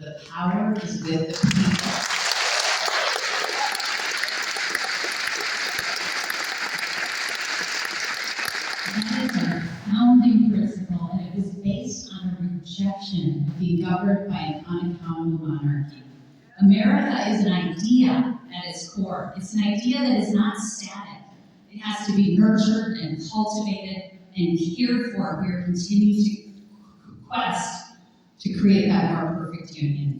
The power is with the people. That is our founding principle, and it was based on a rejection of being governed by an unaccountable monarchy. America is an idea at its core. It's an idea that is not static. It has to be nurtured and cultivated and cared for. We are continuing to quest to create that more perfect union.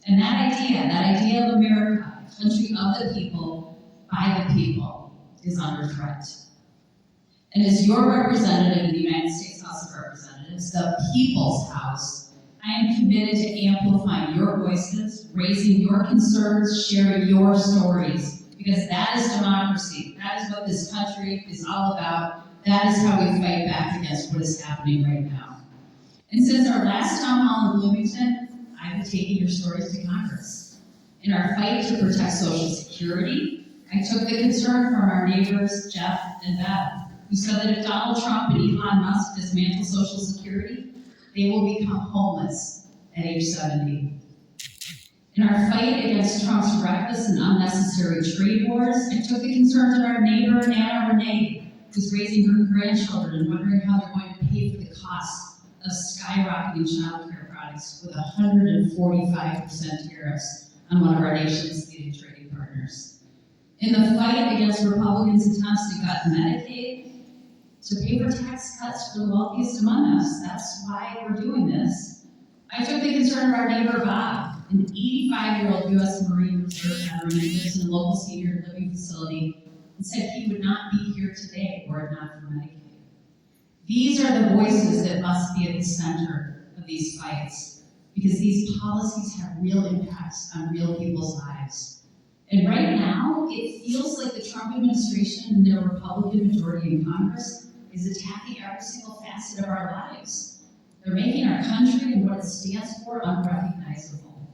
And that idea of America, a country of the people, by the people, is under threat. And as your representative in the United States House of Representatives, the People's House, I am committed to amplifying your voices, raising your concerns, sharing your stories, because that is democracy. That is what this country is all about. That is how we fight back against what is happening right now. And since our last town hall in Bloomington, I've been taking your stories to Congress. In our fight to protect Social Security, I took the concern from our neighbors, Jeff and Beth, who said that if Donald Trump and Elon Musk dismantle Social Security, they will become homeless at age 70. In our fight against Trump's reckless and unnecessary trade wars, I took the concerns of our neighbor, Anna Renee, who's raising her grandchildren and wondering how they're going to pay for the cost of skyrocketing child care products with 145% tariffs on one of our nation's leading trading partners. In the fight against Republicans' attempts to cut Medicaid, to pay for tax cuts for the wealthiest among us, that's why we're doing this. I took the concern of our neighbor Bob, an 85-year-old U.S. Marine Reserve veteran who lives in a local senior living facility, and said he would not be here today were it not for Medicaid. These are the voices that must be at the center of these fights, because these policies have real impacts on real people's lives. And right now, it feels like the Trump administration and their Republican majority in Congress is attacking every single facet of our lives. They're making our country and what it stands for unrecognizable.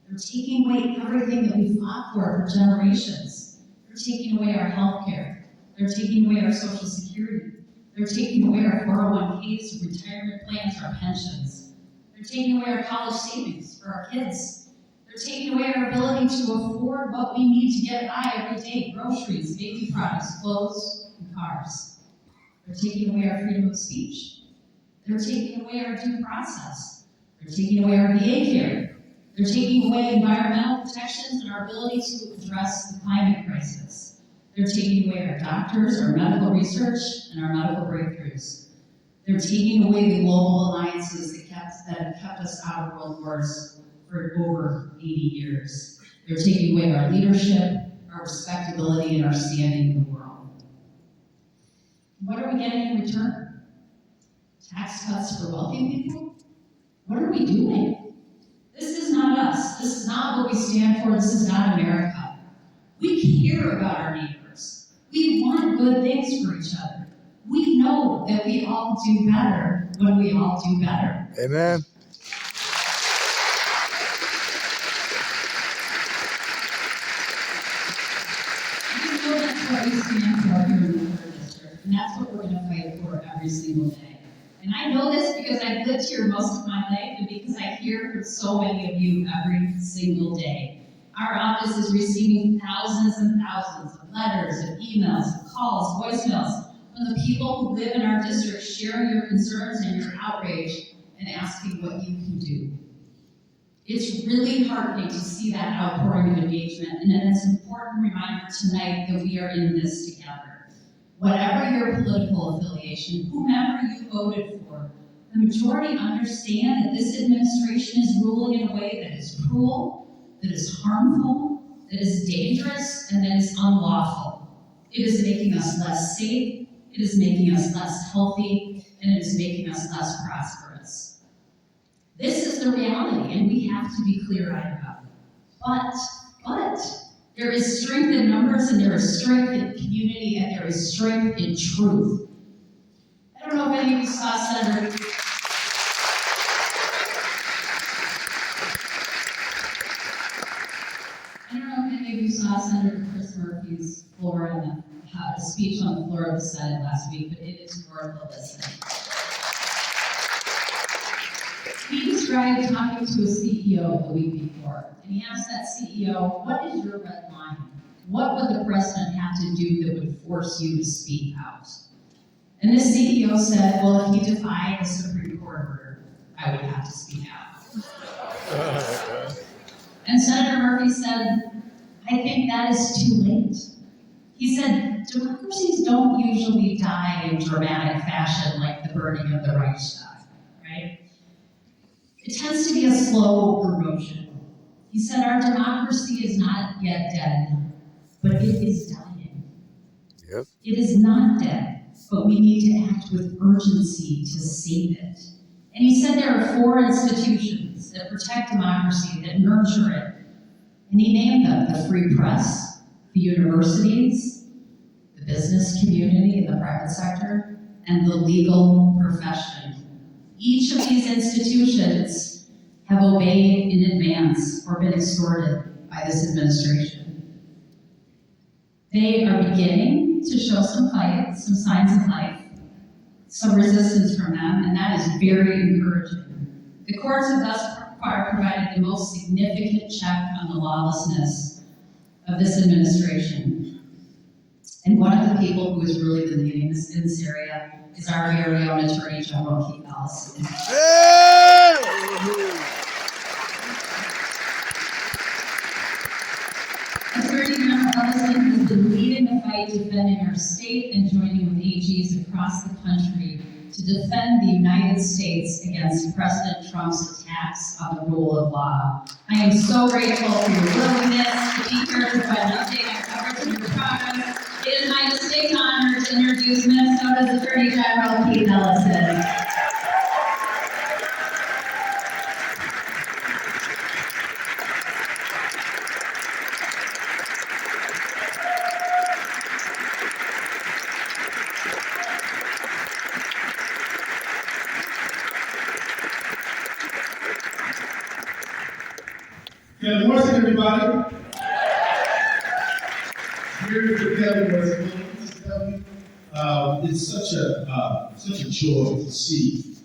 They're taking away everything that we fought for generations. They're taking away our health care. They're taking away our Social Security. They're taking away our 401ks, retirement plans, our pensions. They're taking away our college savings for our kids. They're taking away our ability to afford what we need to get by every day: groceries, baby products, clothes, and cars. They're taking away our freedom of speech. They're taking away our due process. They're taking away our VA care. They're taking away environmental protections and our ability to address the climate crisis. They're taking away our doctors, our medical research, and our medical breakthroughs. They're taking away the global alliances that have kept us out of world wars for over 80 years. They're taking away our leadership, our respectability, and our standing in the world. What are we getting in return? Tax cuts for wealthy people? What are we doing? This is not us. This is not what we stand for. This is not America. We care about our neighbors. We want good things for each other. We know that we all do better when we all do better. Amen. We know that's what we stand for here in the 3rd District, and that's what we're going to fight for every single day. And I know this because I've lived here most of my life, and because I hear from so many of you every single day. Our office is receiving thousands and thousands of letters, of emails, of calls, voicemails from the people who live in our district, sharing your concerns and your outrage and asking what you can do. It's really heartening to see that outpouring of engagement, and it's an important reminder tonight that we are in this together. Whatever your political affiliation, whomever you voted for, the majority understand that this administration is ruling in a way that is cruel, that is harmful, that is dangerous, and that is unlawful. It is making us less safe, it is making us less healthy, and it is making us less prosperous. This is the reality, and we have to be clear-eyed about it. But there is strength in numbers, and there is strength in community, and there is strength in truth. I don't know if any of you saw Senator Chris Murphy's floor on the speech on the floor of the Senate last week, but it is worth a listen. He described talking to a CEO the week before, and he asked that CEO, what is your red line? What would the president have to do that would force you to speak out? And this CEO said, well, if he defied a Supreme Court order, I would have to speak out. And Senator Murphy said, I think that is too late. He said, democracies don't usually die in dramatic fashion like the burning of the Reichstag, right? It tends to be a slow erosion. He said, our democracy is not yet dead, but it is dying. Yep. It is not dead, but we need to act with urgency to save it. And he said there are 4 institutions that protect democracy, that nurture it. And he named them the free press, the universities, the business community and the private sector, and the legal profession. Each of these institutions have obeyed in advance or been extorted by this administration. They are beginning to show some fight, some signs of life, some resistance from them, and that is very encouraging. The courts have thus far provided the most significant check on the lawlessness of this administration. And one of the people who has really been leading this in this area is our very own Attorney General, Ellison. Attorney General Ellison has been leading the fight, defending our state and joining with AGs across the country to defend the United States against President Trump's attacks on the rule of law. I am so grateful for your willingness to be here to provide an update on coverage of your progress. It is my distinct honor to introduce Minnesota's Attorney General, Ellison. Good morning, everybody. Here's the Kelly Morrison. It's such a joy to see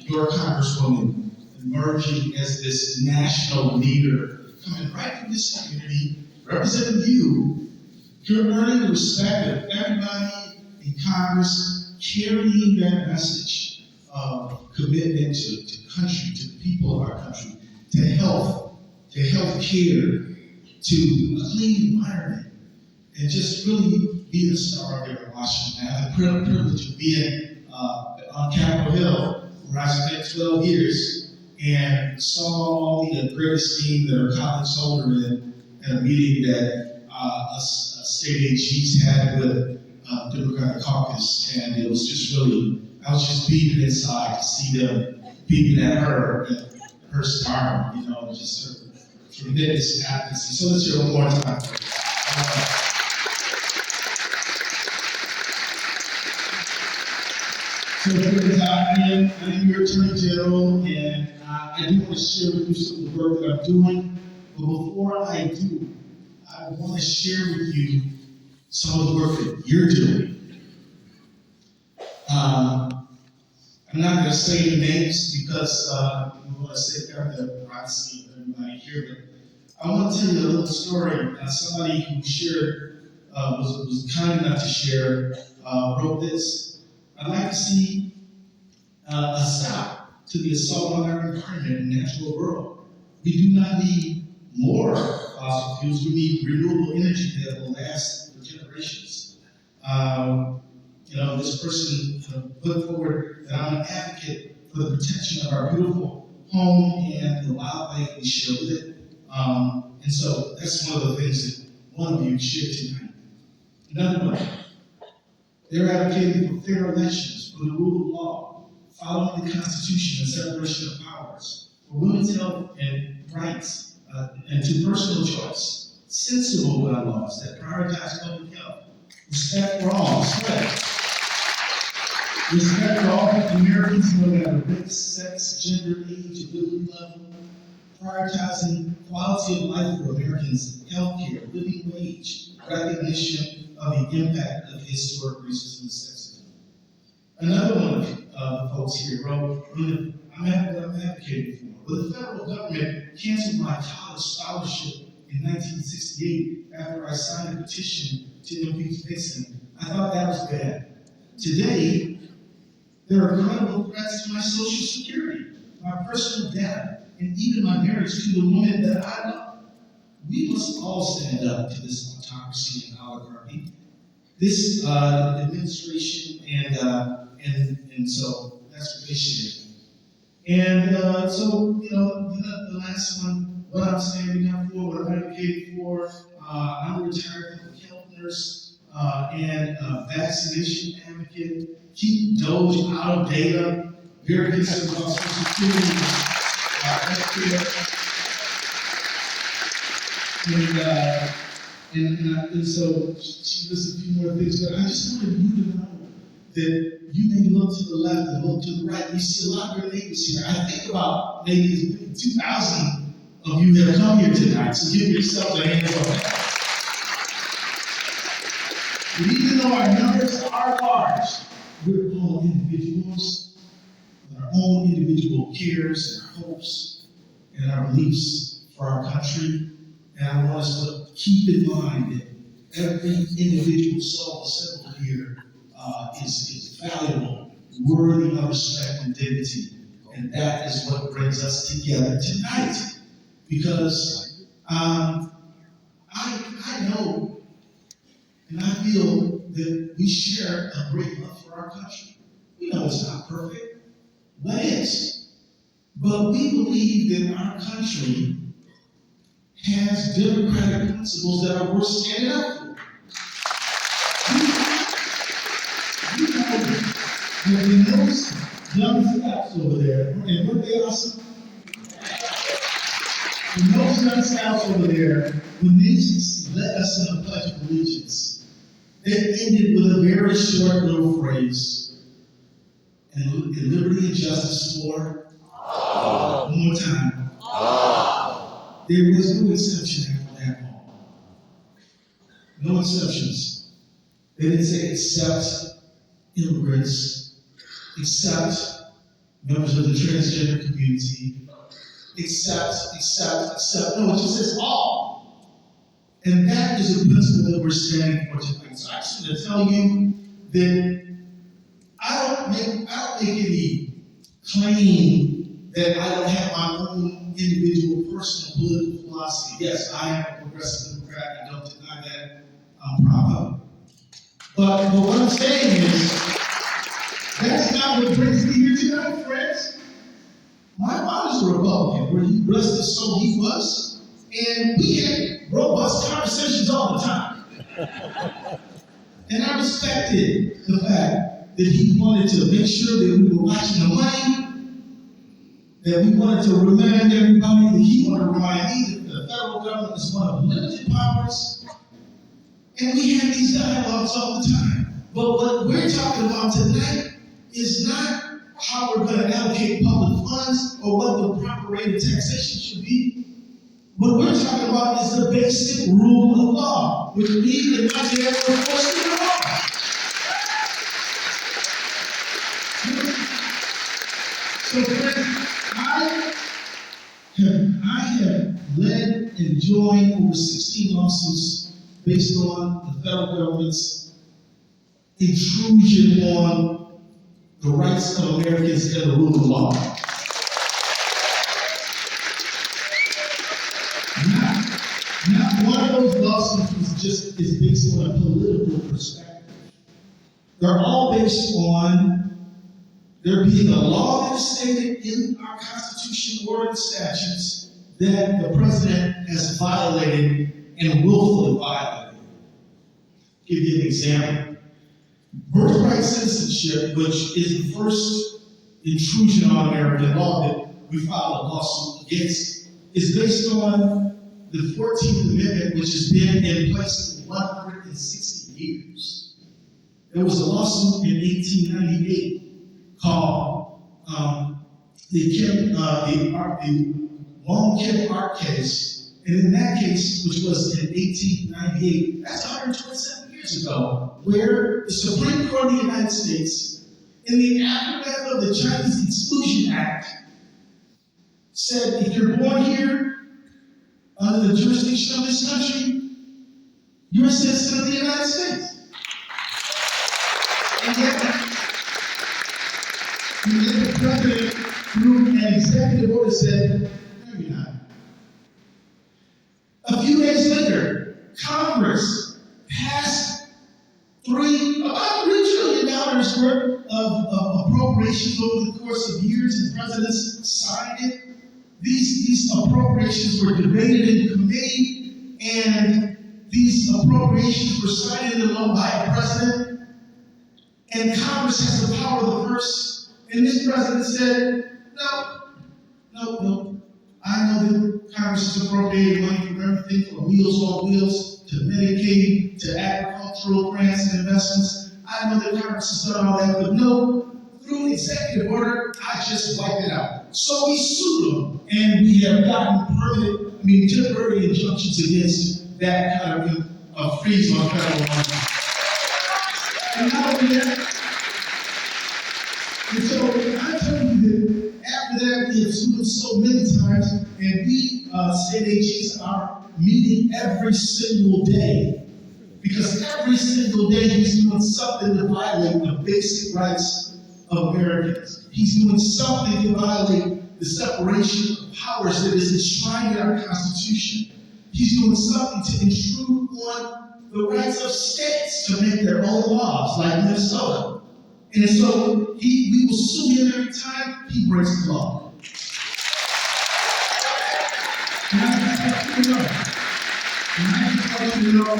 your Congresswoman emerging as this national leader, coming right from this community, representing you. You're earning the respect of everybody in Congress, carrying that message of commitment to country, to the people of our country, to health care, to a clean environment, and just really be the star here in Washington. I have the privilege of being on Capitol Hill, where I spent 12 years, and saw all the great esteem that our colleagues hold her in at a meeting that a state AGs had with Democratic caucus, and it was just really, I was just beaming inside to see them beaming at her star, just her tremendous advocacy. So let's hear one more time. So I am your Attorney General, and I do want to share with you some of the work that I'm doing. But before I do, I want to share with you some of the work that you're doing. I'm not going to say any names because we want to safeguard the privacy of everybody here, but I want to tell you a little story. Somebody who shared, was kind enough to share, wrote this. I'd like to see a stop to the assault on our environment and natural world. We do not need more fossil fuels. We need renewable energy that will last for generations. This person put forward that I'm an advocate for the protection of our beautiful home and the wildlife we share with it. And so that's one of the things that one of you shared tonight. Another one, they're advocating for fair elections, for the rule of law, following the Constitution and separation of powers, for women's health and rights, and to personal choice, sensible gun laws that prioritize public health, respect for all, respect for all Americans, no matter race, sex, gender, age, ability level, prioritizing quality of life for Americans, health care, living wage, recognition of the impact of historic racism and sexism. Another one of the folks here wrote, I'm advocating for. But the federal government canceled my college scholarship in 1968 after I signed a petition to impeach Nixon. I thought that was bad. Today, there are credible threats to my Social Security, my personal data, and even my marriage to the woman that I love. We must all stand up to this autocracy and oligarchy, this administration, and so that's what they share. And so, the last one, what I'm standing up for, what I'm advocating for, I'm a retired public health nurse and a vaccination advocate. Keep Doge out of data. Very concerned about Social Security, healthcare. And so she lists a few more things, but I just wanted you to know that you may look to the left and look to the right. You see a lot of your neighbors here. I think about maybe 2,000 of you that have come here tonight, so give yourselves a hand on that. But even though our numbers are large, we're all individuals with our own individual cares and our hopes and our beliefs for our country. And I want us to keep in mind that every individual soul assembled here is valuable, worthy of respect and dignity. And that is what brings us together tonight. Because I know and I feel that we share a great love for our country. We know it's not perfect. What is? But we believe that our country has democratic principles that are worth standing up for. You know that when those young scouts over there, and weren't they awesome? When those young scouts over there, when they led us in the Pledge of Allegiance, they ended with a very short little phrase, and liberty and justice for all. One more time. All. There was no exception after that all. No exceptions. They didn't say except immigrants, except members of the transgender community, except. No, it just says all. And that is a principle that we're standing for tonight. So I just want to tell you that I don't make any claim that I don't have my own individual personal political philosophy. Yes, I am a progressive Democrat. I don't deny that. I'm proud of it. But what I'm saying is, that's not what brings me here tonight, friends. My father's a Republican, where he blessed us so he was, and we had robust conversations all the time. And I respected the fact that he wanted to make sure that we were watching the money, that we wanted to remind everybody, that he wanted to remind me that the federal government is one of limited powers. And we have these dialogues all the time. But what we're talking about tonight is not how we're going to allocate public funds or what the proper rate of taxation should be. What we're talking about is the basic rule of law, which means that not everyone enforcing the law. So friends, I have led and joined over 16 lawsuits based on the federal government's intrusion on the rights of Americans and the rule of law. Not one of those lawsuits is based on a political perspective. They're all based on there being a law that is stated in our Constitution or in the statutes that the president has violated and willfully violated. Give you an example. Birthright citizenship, which is the first intrusion on American law that we filed a lawsuit against, is based on the 14th Amendment, which has been in place for 160 years. There was a lawsuit in 1898 called the Long Kemp Art case. And in that case, which was in 1898, that's 127 years ago, where the Supreme Court of the United States in the aftermath of the Chinese Exclusion Act, said if you're born here under the jurisdiction of this country, you're a citizen of the United States. And yet the president, through an executive order, said, no, you're not. A few days later, Congress passed about $3 trillion worth of appropriations over the course of years, and presidents signed it. These appropriations were debated in committee, and these appropriations were signed into law by a president, and Congress has the power of the purse. And this president said, no. I know that Congress has appropriated money from everything from Meals on Wheels to Medicaid to agricultural grants and investments. I know that Congress has done all that, but no, through executive order, I just wiped it out. So we sued them, and we have gotten temporary injunctions against that kind of freeze on federal money. And not only that, and so I tell you that after that, we have sued them so many times, and we, state AGs, are meeting every single day. Because every single day he's doing something to violate the basic rights of Americans. He's doing something to violate the separation of powers that is enshrined in our Constitution. He's doing something to intrude on the rights of states to make their own laws, like Minnesota. And so we will sue him every time he breaks the law. And I just want you to know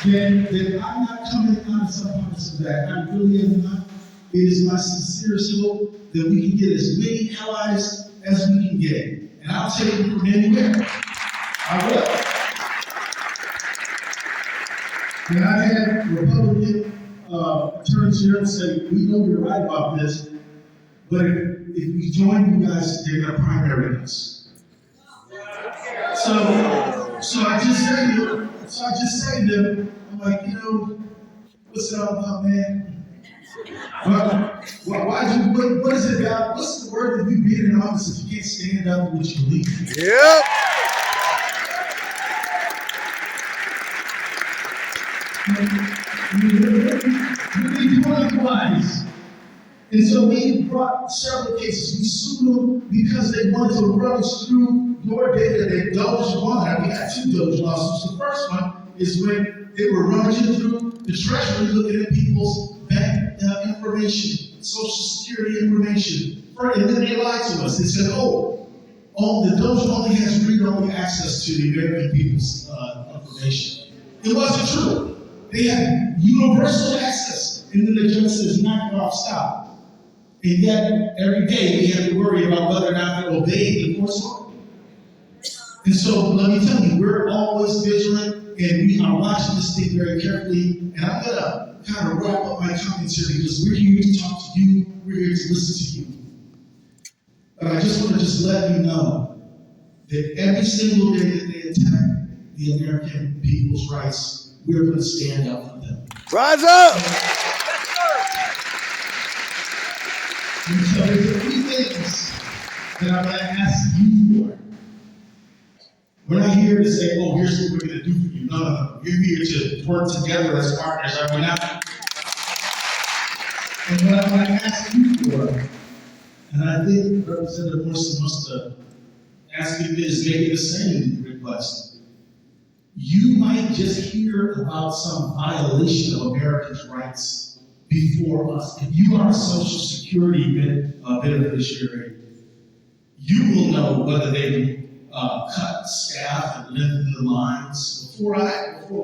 that I'm not coming out of some parts of that. I really am not. It is my sincerest hope that we can get as many allies as we can get. And I'll take them from anywhere. I will. And I had Republican attorneys here and say, we know you're right about this, but if we join you guys, they're going to primary us. So I just say to them, I'm like, what's it all about, man? What is it about? What's the word that you beat in office if you can't stand up for what you believe in? Yep. You're really wise. And so we brought several cases. We sued them because they wanted to rummage through your data that Doge wanted. We had 2 Doge lawsuits. The first one is when they were rummaging through the Treasury, looking at people's bank information, Social Security information. And then they lied to us. They said, the Doge only has read-only access to the American people's information. It wasn't true. They had universal access. And then the judge says, knock it off, stop. And yet, every day we have to worry about whether or not they're obeying the court's order. And so, let me tell you, we're always vigilant, and we are watching this thing very carefully. And I'm going to kind of wrap up my comments here because we're here to talk to you, we're here to listen to you. But I just want to let you know that every single day that they attack the American people's rights, we're going to stand up for them. Rise up! And so there's a few things that I'm going to ask you for. We're not here to say, here's what we're going to do for you. No. We're here to work together as partners, are we not? And what I'm going to ask you for, and I think Representative Morrison must have asked you this, maybe the same request. You might just hear about some violation of Americans' rights before us. If you are a Social Security beneficiary, you will know whether they cut staff and lengthen the lines before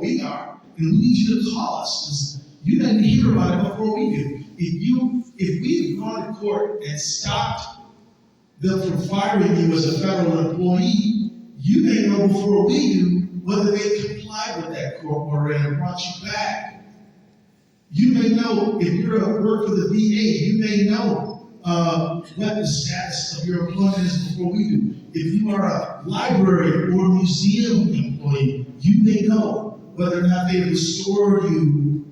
we are. And we need you to call us, because you didn't hear about it before we do. If we've gone to court and stopped them from firing you as a federal employee, you may know before we do whether they complied with that court order and brought you back. You may know, if you're at work for the VA, you may know what the status of your employment is before we do. If you are a library or museum employee, you may know whether or not they restored you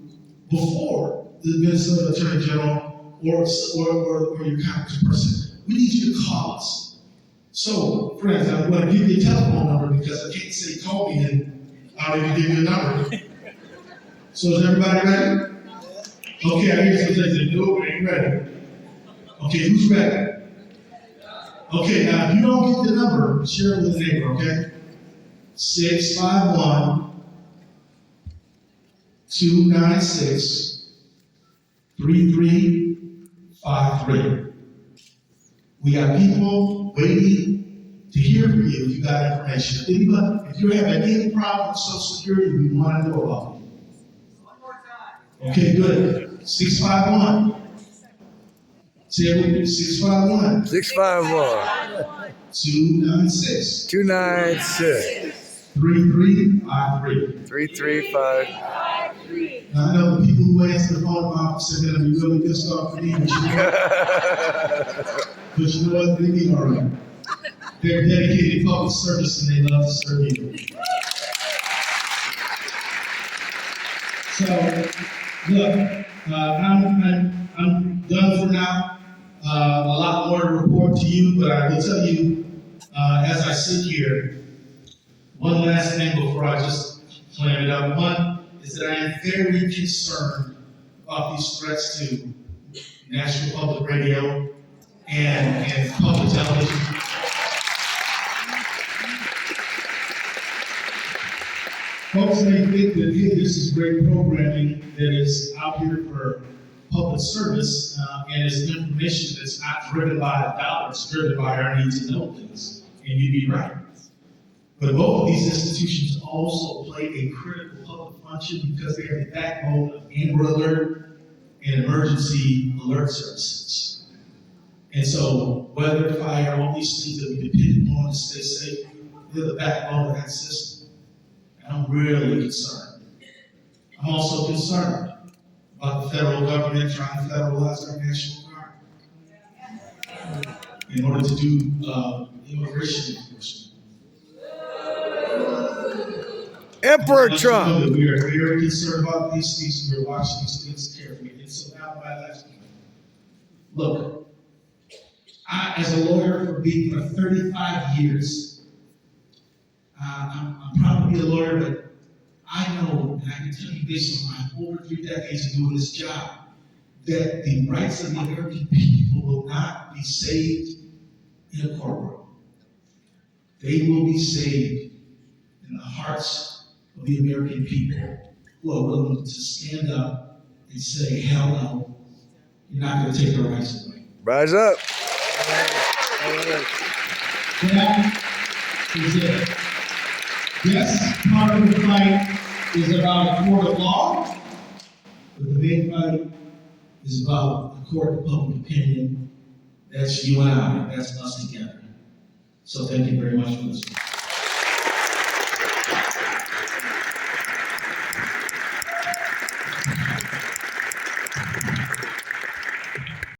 before the Minnesota Attorney General or your congressperson. We need you to call us. So, friends, I'm going to give you a telephone number because I can't say call me and I'll even give you a number. So is everybody ready? Okay, I hear some say, no, we ain't ready. Okay, who's ready? Okay, now if you don't get the number, share it with a neighbor, okay? 651-296-3353. We got people waiting to hear from you if you got information. If you're having any problem with Social Security, we want to know about it. One more time. Okay, good. 651. Say it 651. 651. 296. 296. 3353. 335. Now, I know the people who answer the phone office are going to be really pissed off for me, but you know what? They be all right. They're dedicated to public service and they love to serve you. So, look, I'm done for now. A lot more to report to you, but I will tell you, as I sit here, one last thing before I just slam it up. One is that I am very concerned about these threats to National Public Radio and public television. Folks may think that, hey, this is great programming that is out here for public service and is information that's not driven by a dollar, it's driven by our need to know things. And you'd be right. But both of these institutions also play a critical public function because they are the backbone of Amber Alert and emergency alert services. And so, weather, fire, all these things that we depend upon to stay safe, they're the backbone of that system. And I'm really concerned. I'm also concerned about the federal government trying to federalize our National Guard in order to do immigration enforcement. Emperor Know Trump. that we are very concerned about these things and we're watching these things carefully. And so now my last point. Look, I, as a lawyer for being for 35 years, I'm proud to be a lawyer, but I know, and I can tell you based on my over 3 decades of doing this job, that the rights of the American people will not be saved in a courtroom. They will be saved in the hearts of the American people who are willing to stand up and say, hell no, you're not going to take our rights away. Rise up. That is it. Yes, part of the fight is about a court of law, but the main fight is about a court of public opinion. That's you and I, that's us together. So thank you very much for listening.